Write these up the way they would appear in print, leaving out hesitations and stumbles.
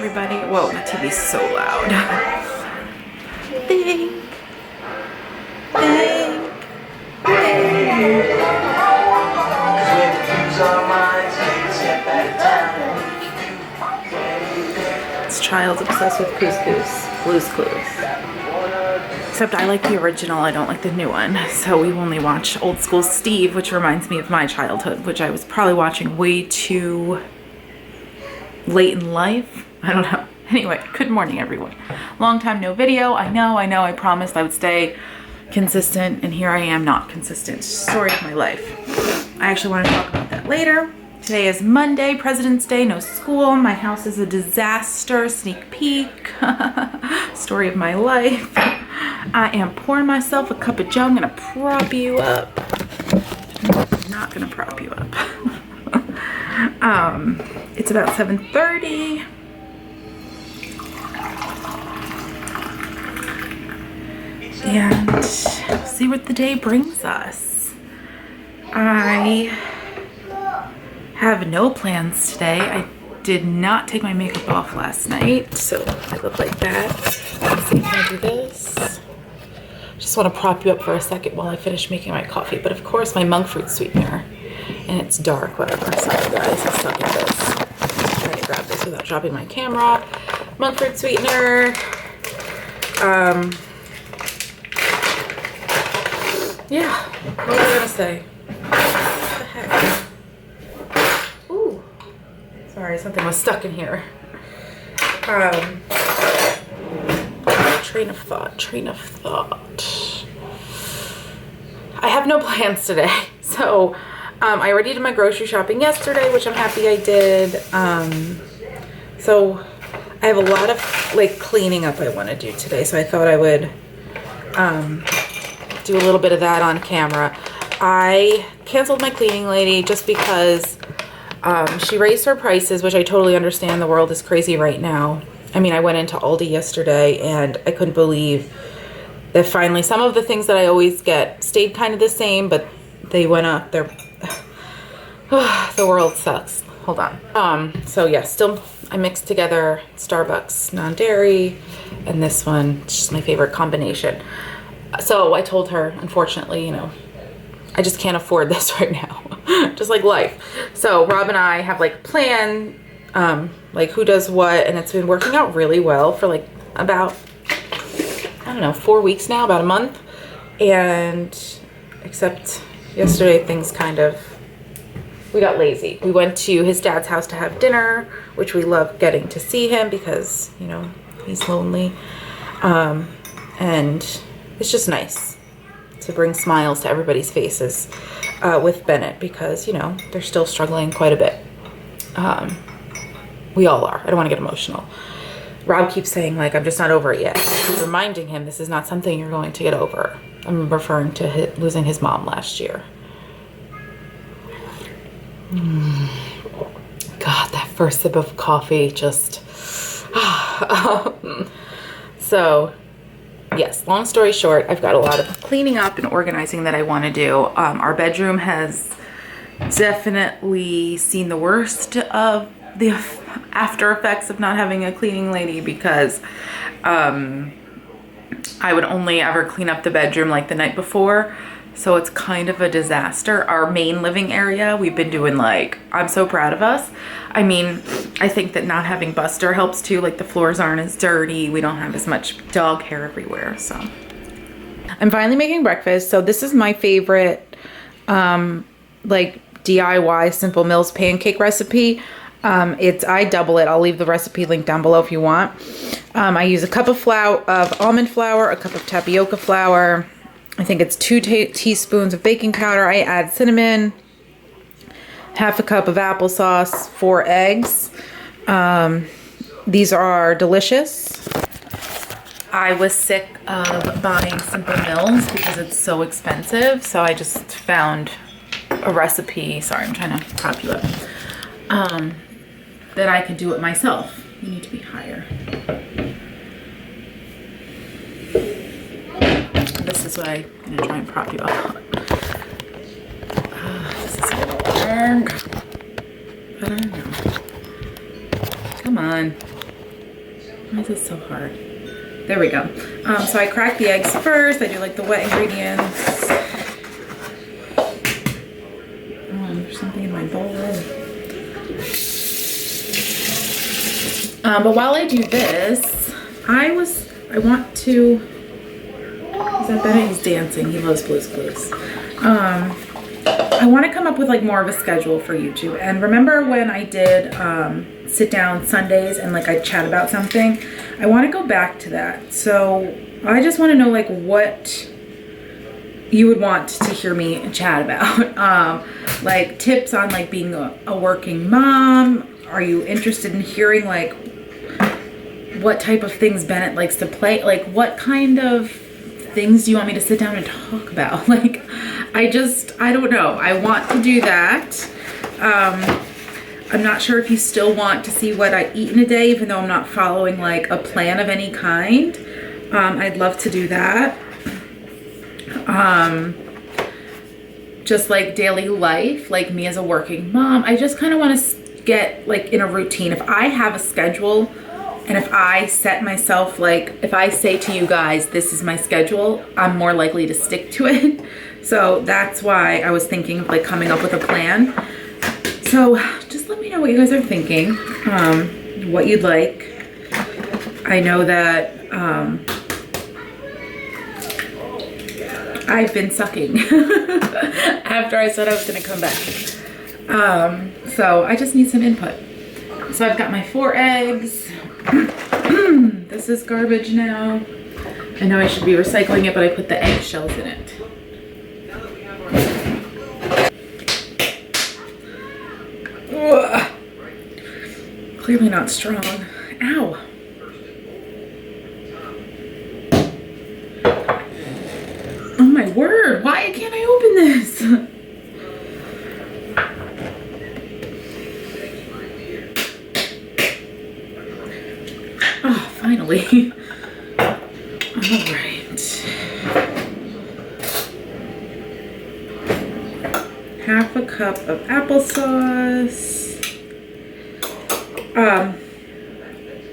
everybody. Whoa, the TV's so loud. Think. This child's obsessed with couscous. Blue's Clues. Except I like the original, I don't like the new one. So we only watch old school Steve, which reminds me of my childhood, which I was probably watching way too late in life. I don't know. Anyway, good morning everyone. Long time no video. I know, I promised I would stay consistent, and here I am not consistent. Story of my life. I actually want to talk about that later. Today is Monday, President's Day, no school. My house is a disaster, sneak peek. Story of my life. I am pouring myself a cup of joe. I'm gonna prop you up. I'm not gonna prop you up. It's about 7:30. And see what the day brings us. I have no plans today. I did not take my makeup off last night, so I look like that. Let's see if I do this. Just want to prop you up for a second while I finish making my coffee. But of course, my monk fruit sweetener, and it's dark, whatever. Sorry guys, I suck at this. I'm trying to grab this without dropping my camera. Monk fruit sweetener. Yeah, what was I gonna say? What the heck? Ooh, sorry, something was stuck in here. Train of thought. I have no plans today. So, I already did my grocery shopping yesterday, which I'm happy I did. So I have a lot of like cleaning up I want to do today. So I thought I would, do a little bit of that on camera. I canceled my cleaning lady just because she raised her prices, which I totally understand. The world is crazy right now. I mean, I went into Aldi yesterday and I couldn't believe that finally some of the things that I always get stayed kind of the same, but they went up. They're the world sucks. Hold on. So yeah, still I mixed together Starbucks non-dairy and this one. It's just my favorite combination. So I told her, unfortunately, you know, I just can't afford this right now. Just like life. So Rob and I have like a plan, like who does what, and it's been working out really well for like about, I don't know, 4 weeks now, about a month. And except yesterday things kind of, we got lazy. We went to his dad's house to have dinner, which we love getting to see him because, you know, he's lonely. And it's just nice to bring smiles to everybody's faces with Bennett because, you know, they're still struggling quite a bit. We all are. I don't want to get emotional. Rob keeps saying, like, I'm just not over it yet. I'm reminding him this is not something you're going to get over. I'm referring to losing his mom last year. God, that first sip of coffee just... So... yes, long story short, I've got a lot of cleaning up and organizing that I want to do. Our bedroom has definitely seen the worst of the after effects of not having a cleaning lady because I would only ever clean up the bedroom like the night before. So it's kind of a disaster. Our main living area, we've been doing like, I'm so proud of us. I mean, I think that not having Buster helps too. Like the floors aren't as dirty. We don't have as much dog hair everywhere. So I'm finally making breakfast. So this is my favorite, like DIY Simple Mills pancake recipe. I double it. I'll leave the recipe link down below if you want. I use a cup of almond flour, a cup of tapioca flour. I think it's 2 teaspoons of baking powder. I add cinnamon, half a cup of applesauce, 4 eggs. These are delicious. I was sick of buying Simple Mills because it's so expensive. So I just found a recipe. Sorry, I'm trying to prop you up. That I could do it myself. You need to be higher. This is what I'm going to try and prop you up. This is going to work. I don't know. Come on. Why is this so hard? There we go. So I crack the eggs first. I do like the wet ingredients. There's something in my bowl. But while I do this, I want to, is that Bennett? He's dancing. He loves Blue's Clues. I want to come up with like more of a schedule for YouTube. And remember when I did sit down Sundays and like I'd chat about something? I want to go back to that. So I just want to know like what you would want to hear me chat about. Like tips on like being a working mom. Are you interested in hearing like what type of things Bennett likes to play? Like what kind of things do you want me to sit down and talk about? Like I don't know. I want to do that. I'm not sure if you still want to see what I eat in a day, even though I'm not following like a plan of any kind. I'd love to do that. Just like daily life, like me as a working mom. I just kind of want to get like in a routine. If I have a schedule and if I set myself, like if I say to you guys, this is my schedule, I'm more likely to stick to it. So that's why I was thinking of like coming up with a plan. So just let me know what you guys are thinking, what you'd like. I know that I've been sucking after I said I was gonna come back. So I just need some input. So I've got my 4 eggs. This is garbage now. I know I should be recycling it, but I put the eggshells in it. Ugh. Clearly not strong. Ow. Oh my word, why can't I open this? Oh, finally. All right. Half a cup of applesauce.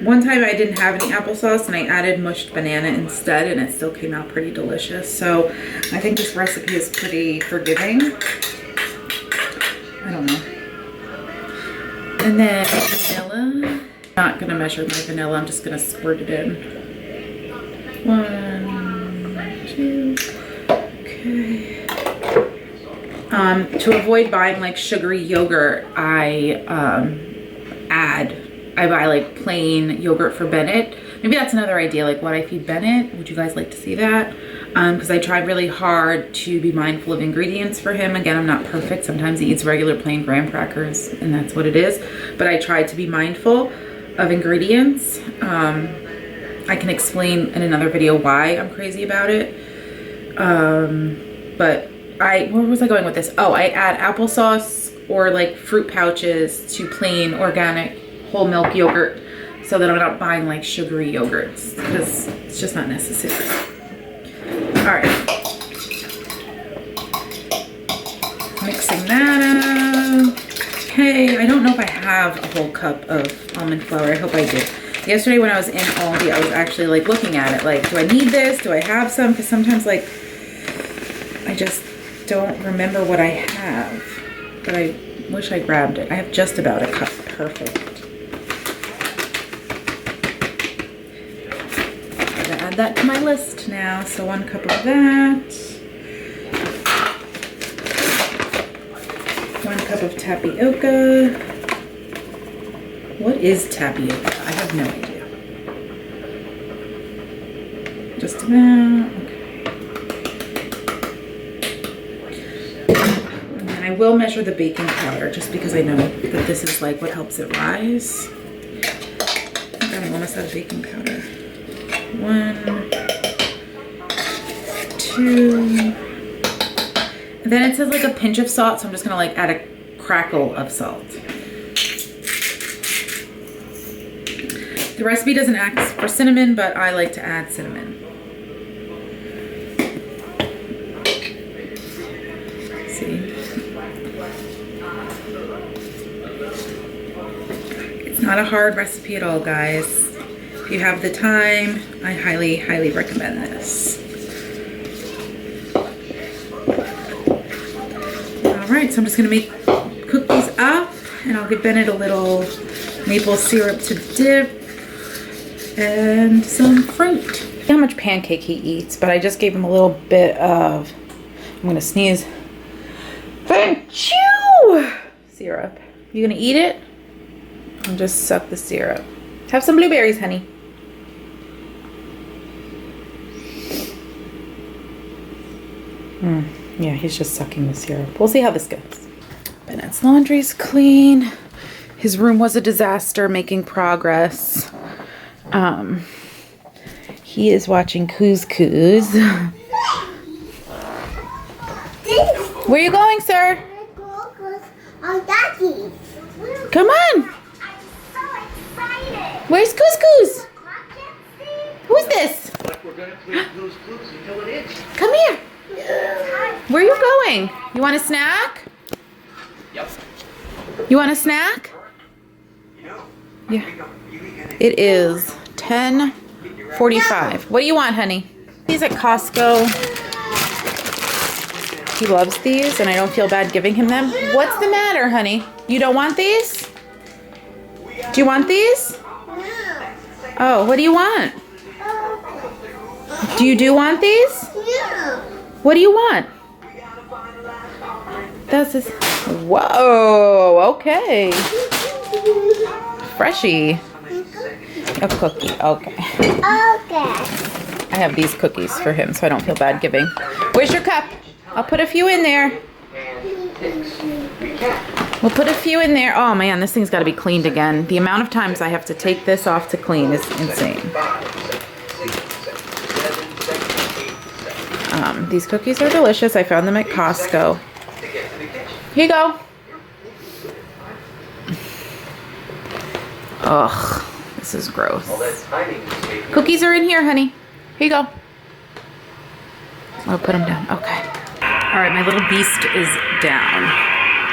One time I didn't have any applesauce and I added mushed banana instead and it still came out pretty delicious. So I think this recipe is pretty forgiving. I don't know. And then vanilla. Not gonna measure my vanilla, I'm just gonna squirt it in. 1, 2, okay. To avoid buying like sugary yogurt, I buy like plain yogurt for Bennett. Maybe that's another idea, like what I feed Bennett. Would you guys like to see that? Because I tried really hard to be mindful of ingredients for him. Again, I'm not perfect. Sometimes he eats regular plain graham crackers and that's what it is. But I tried to be mindful of ingredients. I can explain in another video why I'm crazy about it. But where was I going with this? Oh, I add applesauce or like fruit pouches to plain organic whole milk yogurt so that I'm not buying like sugary yogurts because it's just not necessary. All right. Mixing that up. Okay, I don't know if I have a whole cup of almond flour. I hope I do. Yesterday when I was in Aldi, I was actually like looking at it like, do I need this? Do I have some? Because sometimes like I just don't remember what I have, but I wish I grabbed it. I have just about a cup. Perfect. I'm gonna add that to my list now. So 1 cup of that. 1 cup of tapioca. What is tapioca? I have no idea. Just about. And then I will measure the baking powder just because I know that this is like what helps it rise. I think I'm almost out of baking powder. 1, 2. And then it says like a pinch of salt, so I'm just gonna like add a crackle of salt. The recipe doesn't ask for cinnamon, but I like to add cinnamon. See? It's not a hard recipe at all, guys. If you have the time, I highly, highly recommend this. All right, so I'm just gonna make cookies up, and I'll give Bennett a little maple syrup to dip and some fruit. How much pancake he eats, but I just gave him a little bit of, I'm gonna sneeze, chew syrup. You gonna eat it? And just suck the syrup. Have some blueberries, honey. Yeah, he's just sucking the syrup. We'll see how this goes. Bennett's laundry's clean. His room was a disaster, making progress. He is watching Couscous. Where are you going, sir? Come on. Where's Couscous? Who's this? Come here. Where are you going? You want a snack? Yep. You want a snack? Yeah. It is 10:45. What do you want, honey? He's at Costco. He loves these, and I don't feel bad giving him them. What's the matter, honey? You don't want these? Do you want these? Oh, what do you want? Do want these? What do you want? That's this. Whoa, okay. Freshie. A cookie, okay. I have these cookies for him, so I don't feel bad giving. Where's your cup? I'll put a few in there. We'll put a few in there. Oh man, this thing's got to be cleaned again. The amount of times I have to take this off to clean is insane. These cookies are delicious. I found them at Costco. Here you go. Ugh, this is gross. Cookies are in here, honey. Here you go. I'll put them down. Okay. All right, my little beast is down.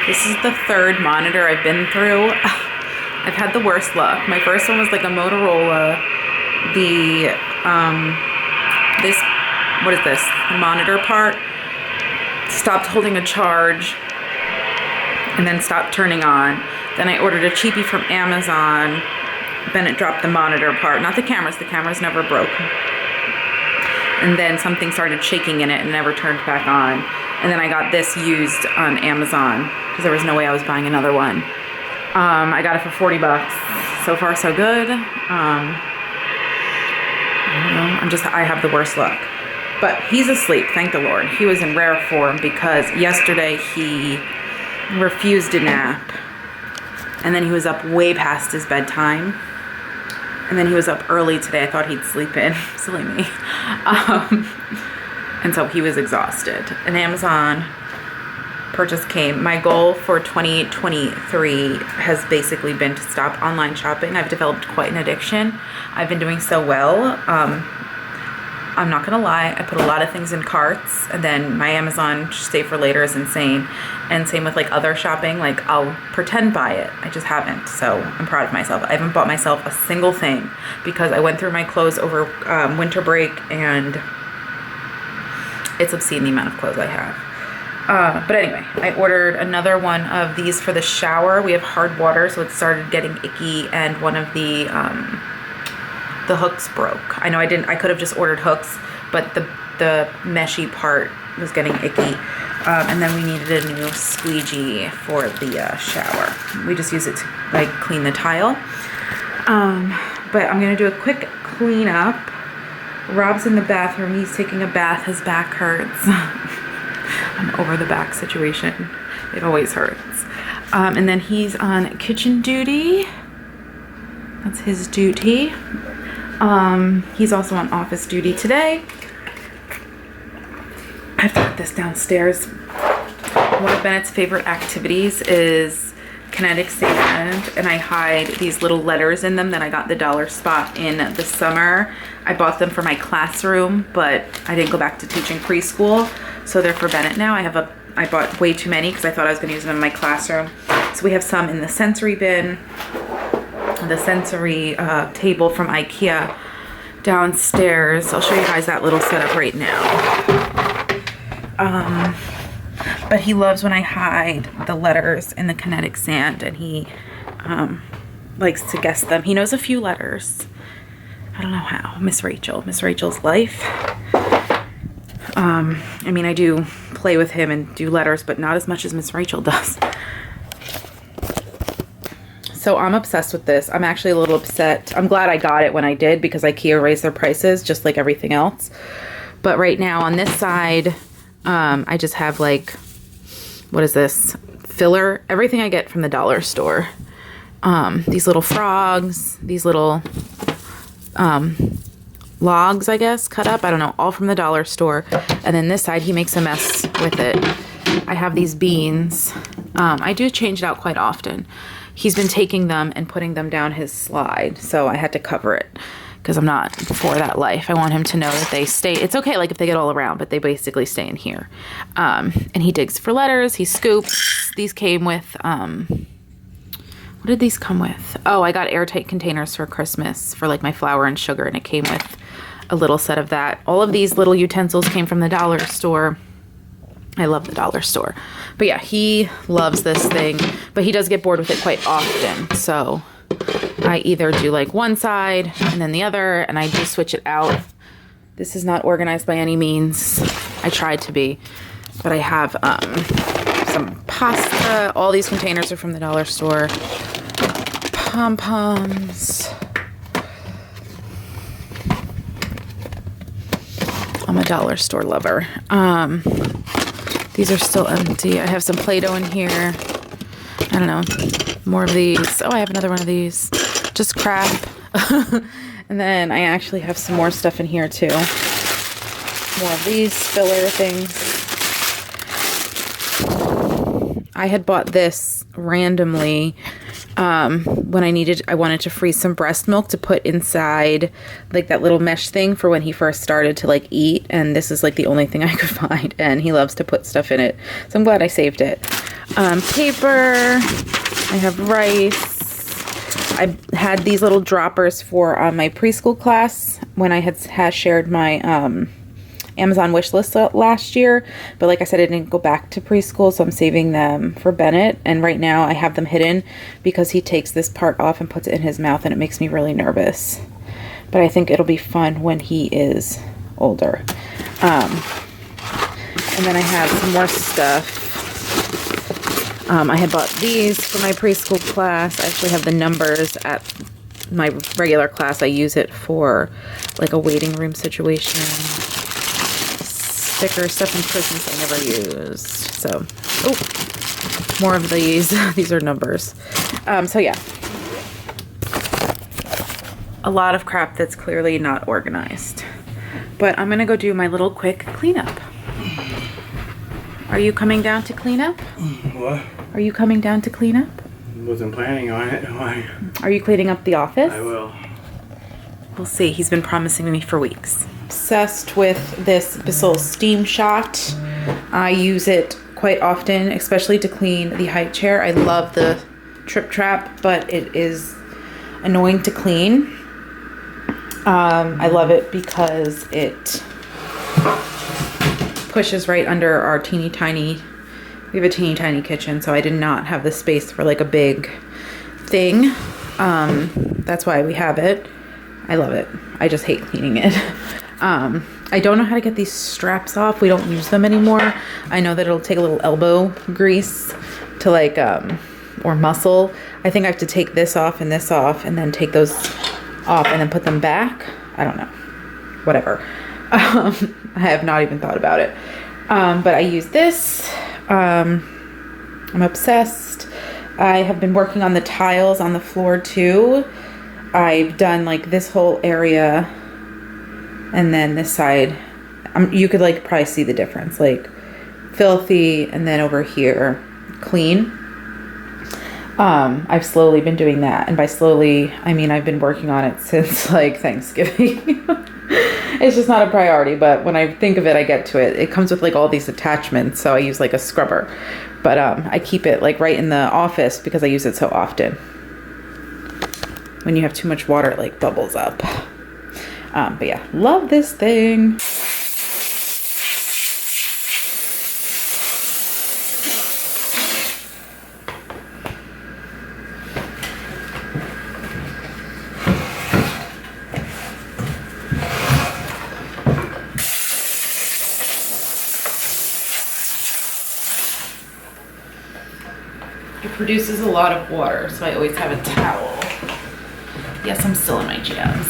This is the third monitor I've been through. I've had the worst luck. My first one was like a Motorola. What is this? The monitor part stopped holding a charge and then stopped turning on. Then I ordered a cheapie from Amazon. Bennett dropped the monitor part, not the cameras. The cameras never broke. And then something started shaking in it and never turned back on. And then I got this used on Amazon because there was no way I was buying another one. I got it for 40 bucks. So far, so good. I don't know. I have the worst luck. But he's asleep, thank the Lord. He was in rare form because yesterday he refused a nap. And then he was up way past his bedtime. And then he was up early today. I thought he'd sleep in. Silly me. And so he was exhausted. An Amazon purchase came. My goal for 2023 has basically been to stop online shopping. I've developed quite an addiction. I've been doing so well. I'm not gonna lie, I put a lot of things in carts, and then my Amazon save for later is insane. And same with like other shopping, like I'll pretend buy it. I just haven't, so I'm proud of myself. I haven't bought myself a single thing because I went through my clothes over winter break, and it's obscene the amount of clothes I have. But anyway, I ordered another one of these for the shower. We have hard water, so it started getting icky, and one of the hooks broke. I know I could have just ordered hooks, but the meshy part was getting icky. And then we needed a new squeegee for the shower. We just use it to like clean the tile. But I'm gonna do a quick cleanup. Rob's in the bathroom. He's taking a bath. His back hurts. I'm over the back situation. It always hurts. And then he's on kitchen duty. That's his duty. He's also on office duty today. I've got this downstairs. One of Bennett's favorite activities is kinetic sand, and I hide these little letters in them that I got the dollar spot in the summer. I bought them for my classroom, but I didn't go back to teaching preschool, so they're for Bennett now. I bought way too many because I thought I was going to use them in my classroom. So we have some in the sensory bin. the sensory table from IKEA downstairs. I'll show you guys that little setup right now. But he loves when I hide the letters in the kinetic sand, and he likes to guess them. He knows a few letters. I don't know how. Miss Rachel's Life. I mean, I do play with him and do letters, but not as much as Miss Rachel does. So I'm obsessed with this. I'm actually a little upset. I'm glad I got it when I did, because IKEA raised their prices just like everything else. But right now on this side, I just have like, what is this? Filler. Everything I get from the dollar store. These little frogs, these little logs, I guess, cut up. I don't know, all from the dollar store. And then this side, he makes a mess with it. I have these beans. I do change it out quite often. He's been taking them and putting them down his slide, so I had to cover it because I'm not for that life. I want him to know that they stay. It's okay, like if they get all around, but they basically stay in here. And he digs for letters. He scoops. These came with, what did these come with? Oh, I got airtight containers for Christmas for like my flour and sugar, and it came with a little set of that. All of these little utensils came from the dollar store. I love the dollar store. But yeah, he loves this thing, but he does get bored with it quite often. So I either do like one side and then the other, and I do switch it out. This is not organized by any means. I tried to be, but I have some pasta. All these containers are from the dollar store. Pom-poms. I'm a dollar store lover. These are still empty. I have some Play-Doh in here. I don't know. More of these. Oh, I have another one of these. Just crap. And then I actually have some more stuff in here too. More of these filler things. I had bought this randomly when I wanted to freeze some breast milk to put inside like that little mesh thing for when he first started to like eat, and this is like the only thing I could find, and he loves to put stuff in it, so I'm glad I saved it. Paper, I have rice. I had these little droppers for my preschool class when I had shared my Amazon wish list last year, but like I said, I didn't go back to preschool, so I'm saving them for Bennett. And right now I have them hidden because he takes this part off and puts it in his mouth, and it makes me really nervous. But I think it'll be fun when he is older. And then I have some more stuff. I had bought these for my preschool class. I actually have the numbers at my regular class. I use it for like a waiting room situation. Sticker stuff in Christmas I never used. So, oh, more of these. These are numbers. So yeah. A lot of crap that's clearly not organized. But I'm gonna go do my little quick cleanup. Are you coming down to clean up? What? Are you coming down to clean up? Wasn't planning on it. Why? Are you cleaning up the office? I will. We'll see. He's been promising me for weeks. Obsessed with this Bissell Steam Shot. I use it quite often, especially to clean the high chair. I love the Trip Trap, but it is annoying to clean. I love it because it pushes right under our teeny tiny, we have a teeny tiny kitchen, so I did not have the space for like a big thing. That's why we have it. I love it. I just hate cleaning it. I don't know how to get these straps off. We don't use them anymore. I know that it'll take a little elbow grease to like, or muscle. I think I have to take this off and then take those off and then put them back. I don't know. Whatever. I have not even thought about it. But I use this. I'm obsessed. I have been working on the tiles on the floor too. I've done like this whole area and then this side. You could like probably see the difference, like filthy and then over here clean. I've slowly been doing that, and by slowly I mean I've been working on it since like Thanksgiving. It's just not a priority, but when I think of it, I get to it. It comes with like all these attachments, so I use like a scrubber, but I keep it like right in the office because I use it so often. when you have too much water, it like bubbles up. But yeah, love this thing. It produces a lot of water, so I always have a towel. Yes, I'm still in my jams.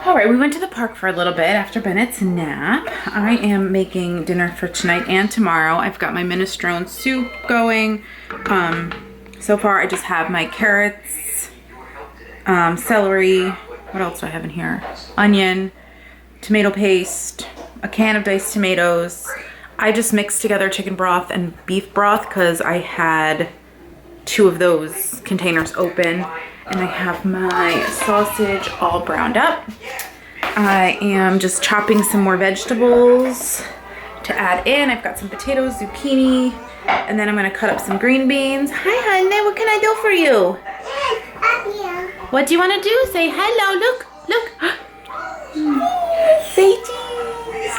All right, we went to the park for a little bit after Bennett's nap. I am making dinner for tonight and tomorrow. I've got my minestrone soup going. So far I just have my carrots, celery, what else do I have in here? Onion, tomato paste, a can of diced tomatoes. I just mixed together chicken broth and beef broth because I had 2 of those containers open. And I have my sausage all browned up. I am just chopping some more vegetables to add in. I've got some potatoes, zucchini, and then I'm gonna cut up some green beans. Hi, honey, what can I do for you? What do you wanna do? Say hello, look, look. Say cheese.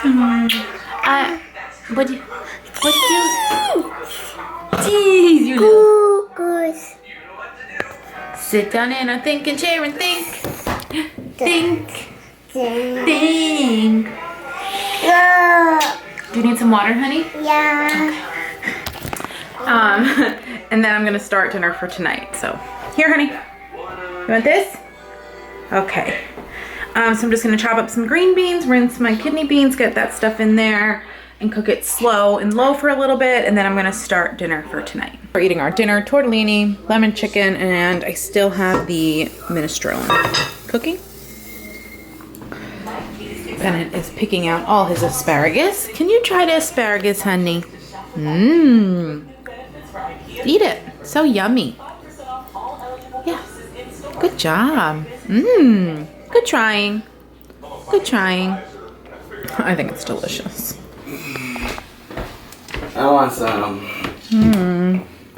What do you? Cheese, you know. Sit down in a thinking chair and think. Think. Think. Do you need some water, honey? Yeah. Okay. And then I'm gonna start dinner for tonight. So, here, honey. You want this? Okay. So I'm just gonna chop up some green beans, rinse my kidney beans, get that stuff in there, and cook it slow and low for a little bit, and then I'm gonna start dinner for tonight. We're eating our dinner, tortellini, lemon chicken, and I still have the minestrone cooking. Bennett is picking out all his asparagus. Can you try the asparagus, honey? Mmm. Eat it. So yummy. Yeah. Good job. Mmm. Good trying. Good trying. I think it's delicious. I want some.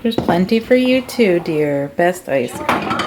There's plenty for you too, dear. Best ice cream.